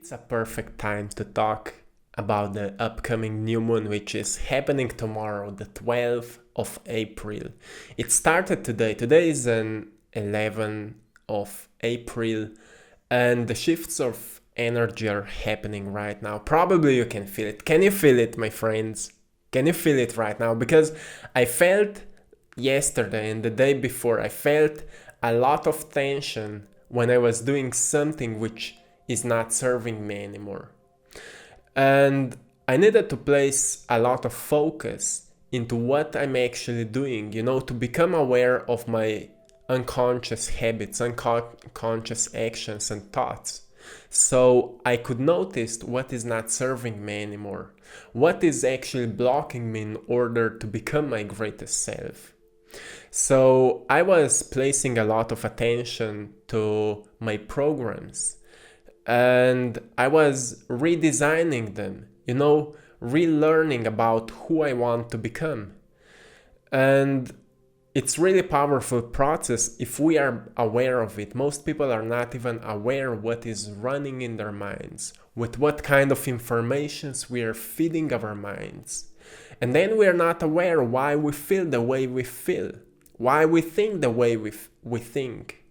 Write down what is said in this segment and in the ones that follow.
It's a perfect time to talk about the upcoming new moon, which is happening tomorrow, the 12th of April. It started today. Today is an 11th of April, and the shifts of energy are happening right now. Probably you can feel it. Can you feel it, my friends? Can you feel it right now? Because I felt yesterday and the day before, I felt a lot of tension when I was doing something which is not serving me anymore. And I needed to place a lot of focus into what I'm actually doing, to become aware of my unconscious habits, unconscious actions and thoughts. So I could notice what is not serving me anymore, what is actually blocking me in order to become my greatest self. So I was placing a lot of attention to my programs, and I was redesigning them, relearning about who I want to become. And it's really powerful process if we are aware of it. Most people are not even aware what is running in their minds, with what kind of informations we are feeding our minds. And then we are not aware why we feel the way we feel, why we think the way we think,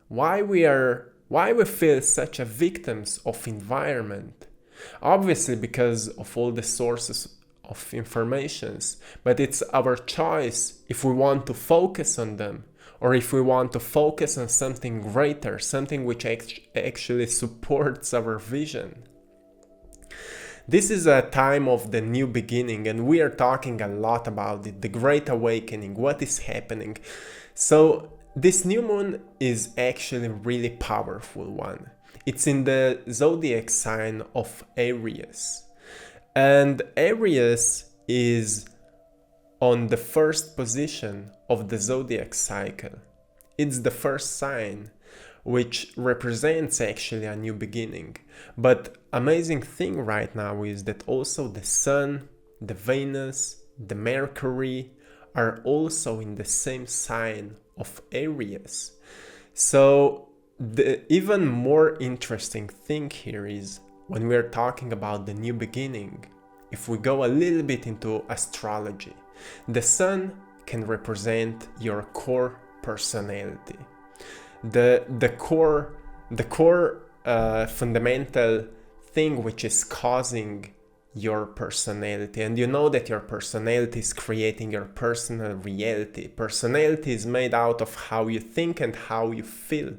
why we feel such a victims of environment. Obviously because of all the sources of informations, but it's our choice if we want to focus on them or if we want to focus on something greater, something which actually supports our vision. This is a time of the new beginning, and we are talking a lot about it, the Great Awakening, what is happening. So this new moon is actually really powerful one. It's in the zodiac sign of Aries. And Aries is on the first position of the zodiac cycle. It's the first sign, which represents actually a new beginning. But amazing thing right now is that also the Sun, the Venus, the Mercury are also in the same sign of Aries. So the even more interesting thing here is when we are talking about the new beginning, if we go a little bit into astrology, the Sun can represent your core personality. The core fundamental thing which is causing your personality. And you know that your personality is creating your personal reality. Personality is made out of how you think and how you feel.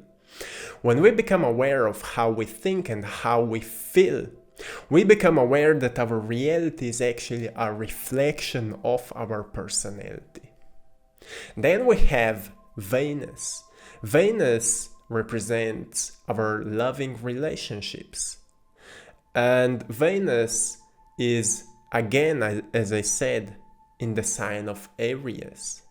When we become aware of how we think and how we feel, we become aware that our reality is actually a reflection of our personality. Then we have Venus. Venus represents our loving relationships. And Venus is, again, as I said, in the sign of Aries.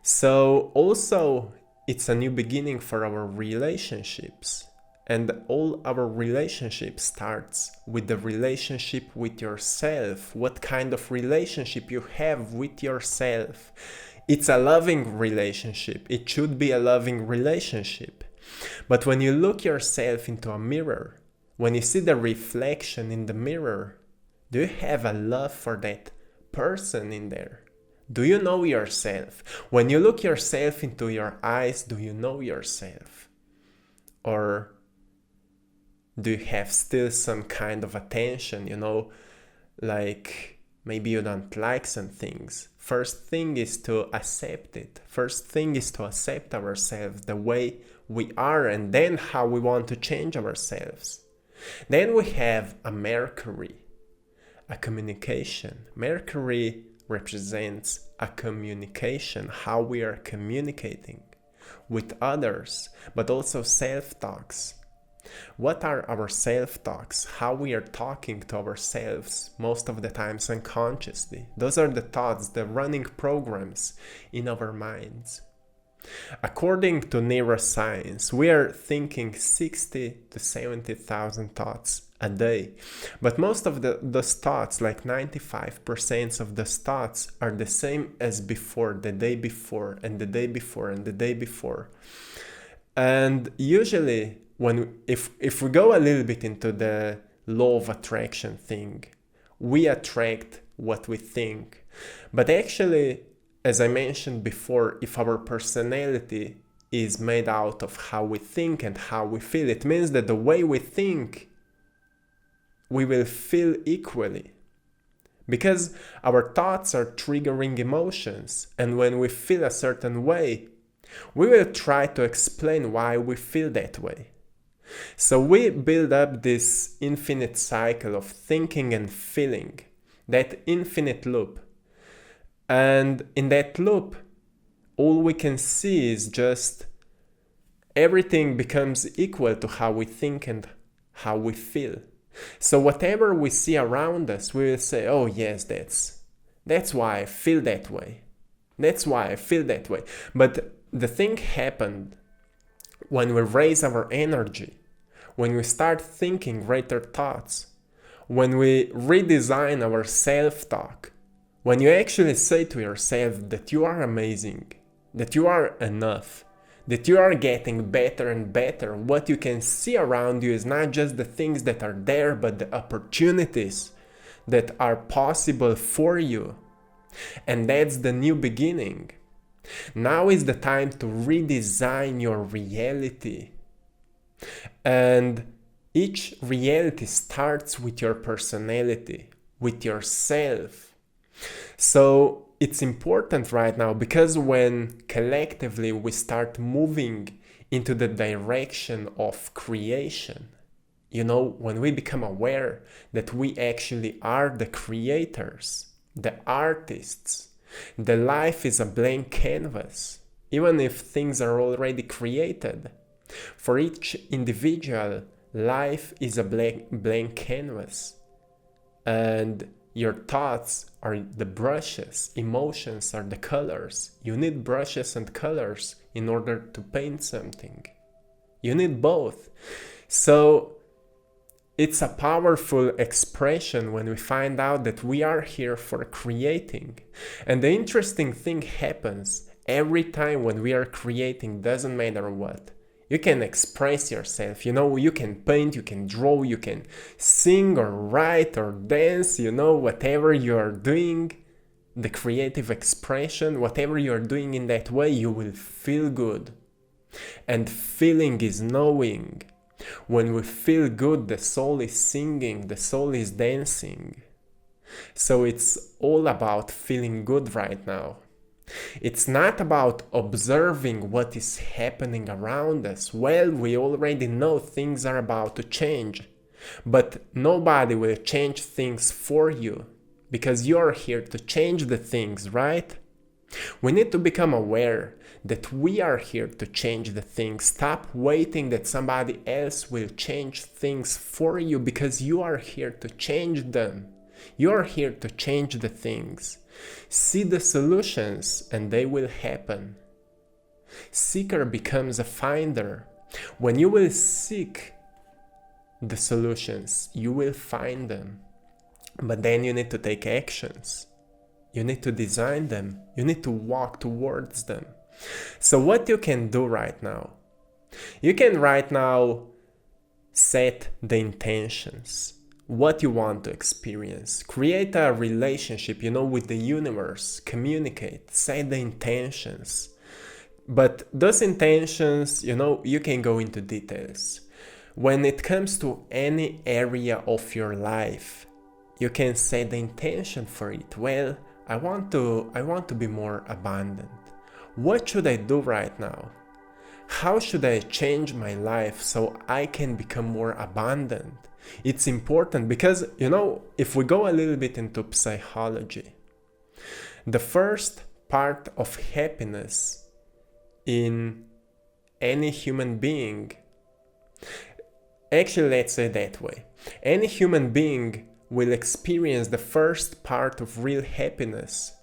So also it's a new beginning for our relationships. And all our relationship starts with the relationship with yourself. What kind of relationship you have with yourself. It's a loving relationship. It should be a loving relationship. But when you look yourself into a mirror, when you see the reflection in the mirror, do you have a love for that person in there? Do you know yourself? When you look yourself into your eyes, do you know yourself? Or do you have still some kind of attention, like maybe you don't like some things? First thing is to accept it. First thing is to accept ourselves the way we are, and then how we want to change ourselves. Then we have a Mercury, a communication. Mercury represents a communication, how we are communicating with others, but also self-talks. What are our self-talks? How we are talking to ourselves, most of the times unconsciously. Those are the thoughts, the running programs in our minds. According to neuroscience, we are thinking 60 to 70,000 thoughts a day. But most of those thoughts, like 95% of those thoughts, are the same as before, the day before, and the day before, and the day before. And usually if we go a little bit into the law of attraction thing, we attract what we think. But actually, as I mentioned before, if our personality is made out of how we think and how we feel, it means that the way we think, we will feel equally. Because our thoughts are triggering emotions, and when we feel a certain way, we will try to explain why we feel that way. So we build up this infinite cycle of thinking and feeling, that infinite loop. And in that loop, all we can see is just everything becomes equal to how we think and how we feel. So whatever we see around us, we will say, oh yes, that's why I feel that way. That's why I feel that way. But the thing happened when we raise our energy, when we start thinking greater thoughts, when we redesign our self-talk, when you actually say to yourself that you are amazing, that you are enough, that you are getting better and better. What you can see around you is not just the things that are there, but the opportunities that are possible for you. And that's the new beginning. Now is the time to redesign your reality. And each reality starts with your personality, with yourself. So it's important right now, because when collectively we start moving into the direction of creation, when we become aware that we actually are the creators, the artists, the life is a blank canvas, even if things are already created. For each individual, life is a blank canvas. And your thoughts are the brushes, emotions are the colors. You need brushes and colors in order to paint something. You need both. So it's a powerful expression when we find out that we are here for creating. And the interesting thing happens every time when we are creating, doesn't matter what. You can express yourself, you can paint, you can draw, you can sing or write or dance, whatever you are doing, the creative expression, whatever you are doing in that way, you will feel good. And feeling is knowing. When we feel good, the soul is singing, the soul is dancing. So it's all about feeling good right now. It's not about observing what is happening around us. Well, we already know things are about to change, but nobody will change things for you, because you're here to change the things, right? We need to become aware that we are here to change the things. Stop waiting that somebody else will change things for you, because you are here to change them. You are here to change the things. See the solutions and they will happen. Seeker becomes a finder. When you will seek the solutions, you will find them. But then you need to take actions. You need to design them. You need to walk towards them. So what you can do right now? You can right now set the intentions. What you want to experience. Create a relationship, with the universe. Communicate. Set the intentions. But those intentions, you can go into details. When it comes to any area of your life, you can set the intention for it. Well, I want to be more abundant. What should I do right now? How should I change my life so I can become more abundant? It's important because, if we go a little bit into psychology, the first part of happiness in any human being, actually let's say that way, any human being will experience the first part of real happiness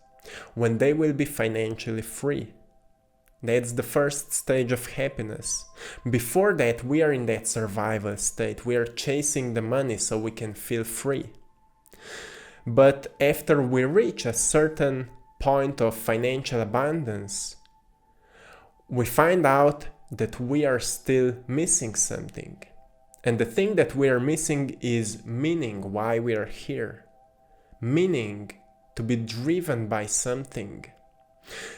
when they will be financially free. That's the first stage of happiness. Before that, we are in that survival state. We are chasing the money so we can feel free. But after we reach a certain point of financial abundance, we find out that we are still missing something. And the thing that we are missing is meaning, why we are here. Meaning to be driven by something.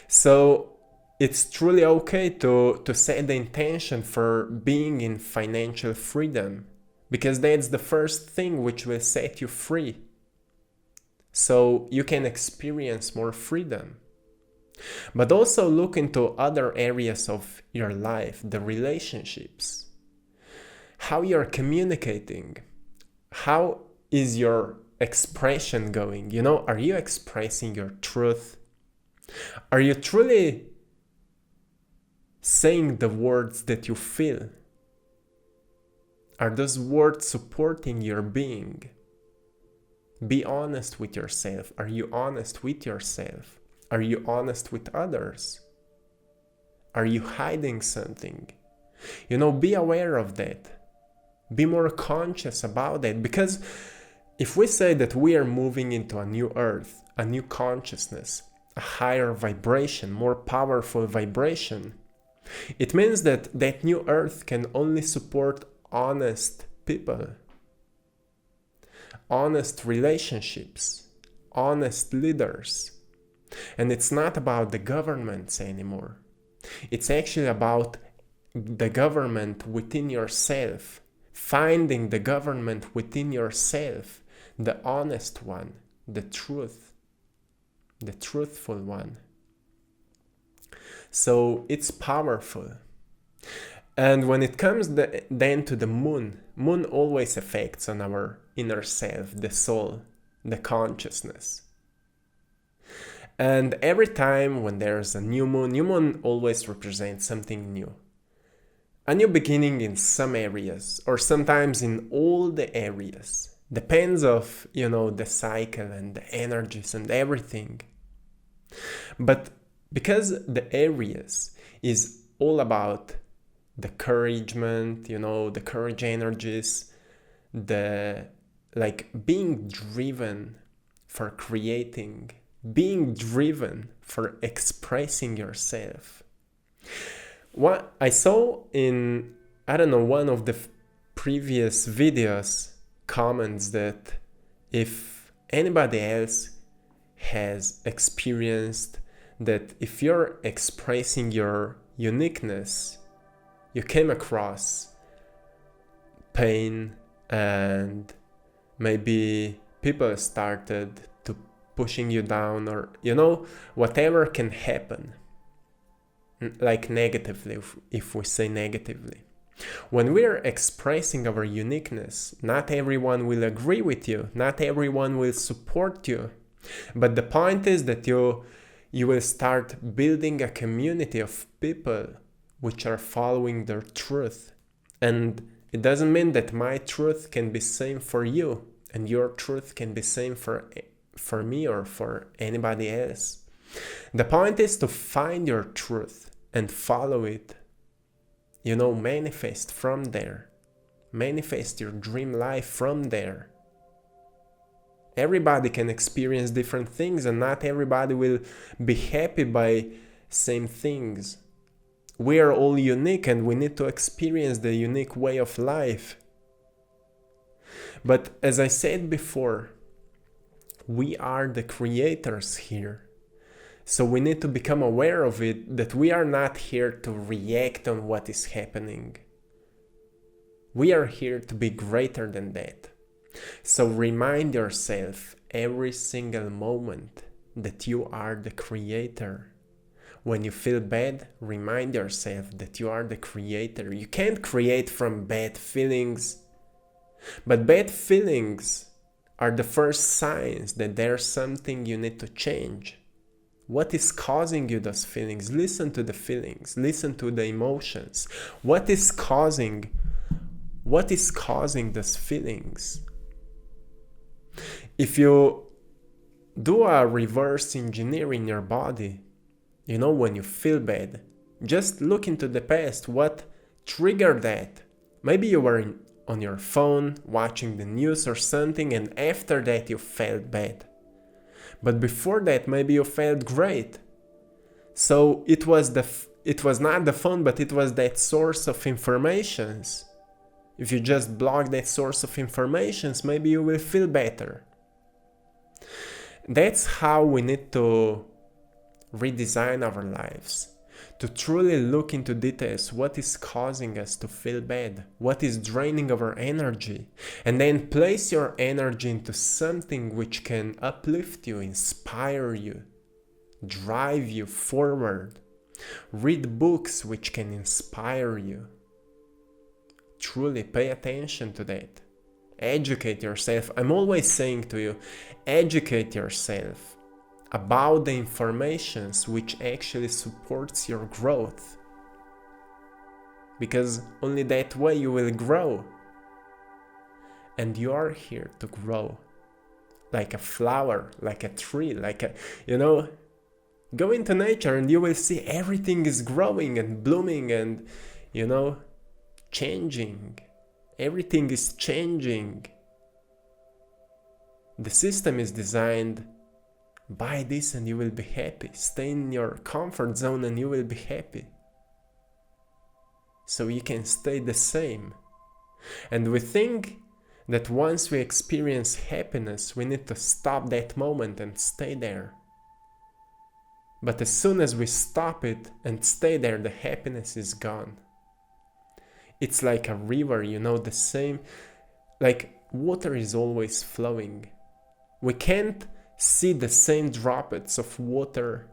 So it's truly okay to set the intention for being in financial freedom, because that's the first thing which will set you free. So you can experience more freedom. But also look into other areas of your life, the relationships. How you're communicating. How is your expression going? You know, are you expressing your truth? Are you truly saying the words that you feel? Are those words supporting your being? Be honest with yourself. Are you honest with yourself? Are you honest with others? Are you hiding something? You know, be aware of that. Be more conscious about it, because if we say that we are moving into a new earth, a new consciousness, a higher vibration, more powerful vibration, it means that that new earth can only support honest people, honest relationships, honest leaders. And it's not about the governments anymore. It's actually about the government within yourself, finding the government within yourself, the honest one, the truth, the truthful one. So it's powerful. And when it comes then to the moon always affects on our inner self, the soul, the consciousness. And every time when there's a new moon always represents something new. A new beginning in some areas, or sometimes in all the areas. Depends of, you know, the cycle and the energies and everything. But because the Aries is all about the encouragement, you know, the courage energies, the being driven for creating, being driven for expressing yourself. What I saw in, one of the previous videos, comments that if anybody else has experienced that if you're expressing your uniqueness, you came across pain and maybe people started to pushing you down, or, you know, whatever can happen, like negatively, if we say negatively. When we're expressing our uniqueness, not everyone will agree with you, not everyone will support you, but the point is that you will start building a community of people which are following their truth. And it doesn't mean that my truth can be same for you and your truth can be same for me or for anybody else. The point is to find your truth and follow it. You know, manifest from there. Manifest your dream life from there. Everybody can experience different things and not everybody will be happy by same things. We are all unique and we need to experience the unique way of life. But as I said before, we are the creators here. So we need to become aware of it, that we are not here to react on what is happening. We are here to be greater than that. So remind yourself every single moment that you are the creator. When you feel bad, remind yourself that you are the creator. You can't create from bad feelings. But bad feelings are the first signs that there's something you need to change. What is causing you those feelings? Listen to the feelings. Listen to the emotions. What is causing those feelings? If you do a reverse engineer in your body, you know, when you feel bad, just look into the past. What triggered that? Maybe you were on your phone watching the news or something, and after that you felt bad. But before that, maybe you felt great. So it was it was not the phone, but it was that source of informations. If you just block that source of informations, maybe you will feel better. That's how we need to redesign our lives. To truly look into details, what is causing us to feel bad, what is draining our energy, and then place your energy into something which can uplift you, inspire you, drive you forward. Read books which can inspire you. Truly pay attention to that. Educate yourself. I'm always saying to you, educate yourself about the informations which actually supports your growth, because only that way you will grow. And you are here to grow, like a flower, like a tree, like a, go into nature and you will see everything is growing and blooming and, changing. Everything is changing. The system is designed. Buy this and you will be happy. Stay in your comfort zone and you will be happy. So you can stay the same. And we think that once we experience happiness, we need to stop that moment and stay there. But as soon as we stop it and stay there, the happiness is gone. It's like a river, the same, like water is always flowing. We can't see the same droplets of water.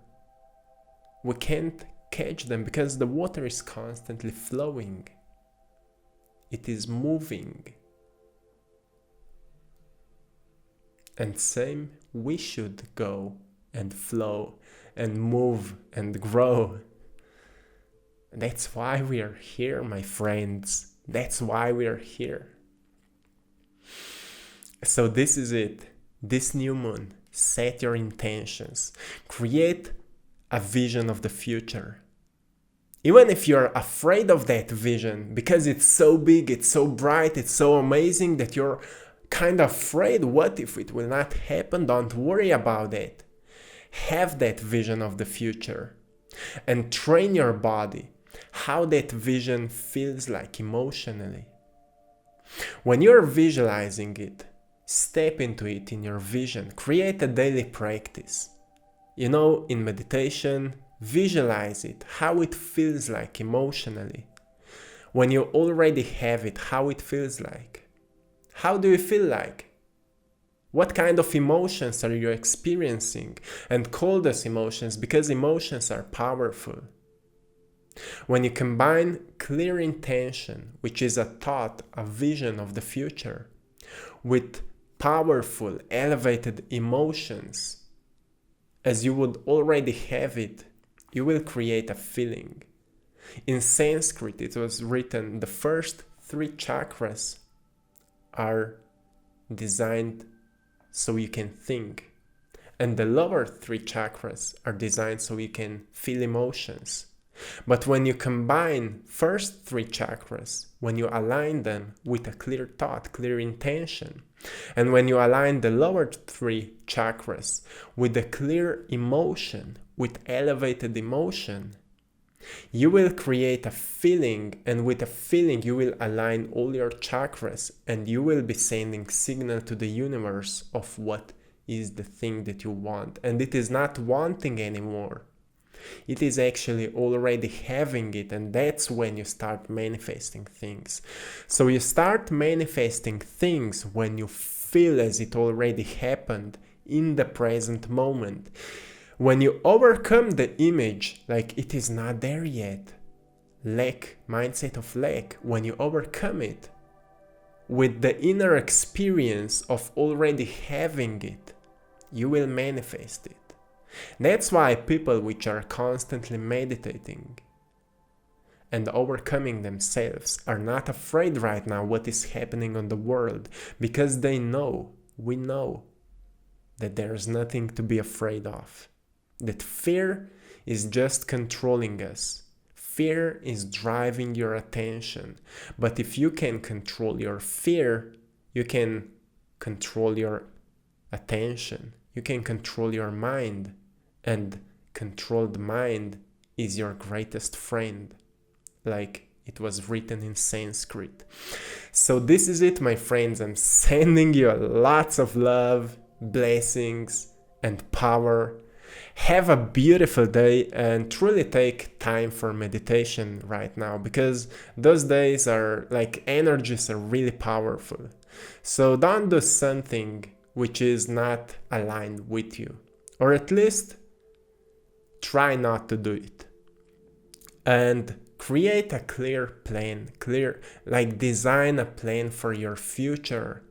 We can't catch them because the water is constantly flowing. It is moving. And same, we should go and flow and move and grow. That's why we are here, my friends. That's why we are here. So this is it. This new moon. Set your intentions. Create a vision of the future. Even if you're afraid of that vision, because it's so big, it's so bright, it's so amazing that you're kind of afraid. What if it will not happen? Don't worry about it. Have that vision of the future and train your body how that vision feels like emotionally. When you're visualizing it, step into it in your vision. Create a daily practice. In meditation, visualize it, how it feels like emotionally. When you already have it, how it feels like. How do you feel like? What kind of emotions are you experiencing? And call those emotions, because emotions are powerful. When you combine clear intention, which is a thought, a vision of the future, with powerful, elevated emotions, as you would already have it, you will create a feeling. In Sanskrit, it was written, the first 3 chakras are designed so you can think, and the lower 3 chakras are designed so you can feel emotions. But when you combine first 3 chakras, when you align them with a clear thought, clear intention, and when you align the lower 3 chakras with a clear emotion, with elevated emotion, you will create a feeling, and with a feeling you will align all your chakras, and you will be sending signal to the universe of what is the thing that you want. And it is not wanting anymore. It is actually already having it, and that's when you start manifesting things. So you start manifesting things when you feel as it already happened in the present moment. When you overcome the image, like it is not there yet, lack, mindset of lack, when you overcome it with the inner experience of already having it, you will manifest it. That's why people which are constantly meditating and overcoming themselves are not afraid right now what is happening on the world, because they know, we know, that there's nothing to be afraid of. That fear is just controlling us. Fear is driving your attention. But if you can control your fear, you can control your attention. You can control your mind. And controlled mind is your greatest friend, like it was written in Sanskrit. So this is it, my friends. I'm sending you lots of love, blessings, and power. Have a beautiful day and truly take time for meditation right now, because those days are like energies are really powerful. So don't do something which is not aligned with you, or at least try not to do it. And create a clear plan, design a plan for your future.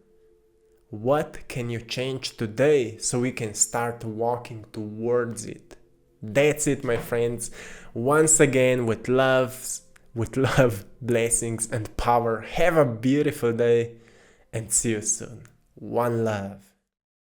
What can you change today so we can start walking towards it? That's it, my friends. Once again, with love, blessings, and power. Have a beautiful day and see you soon. One love.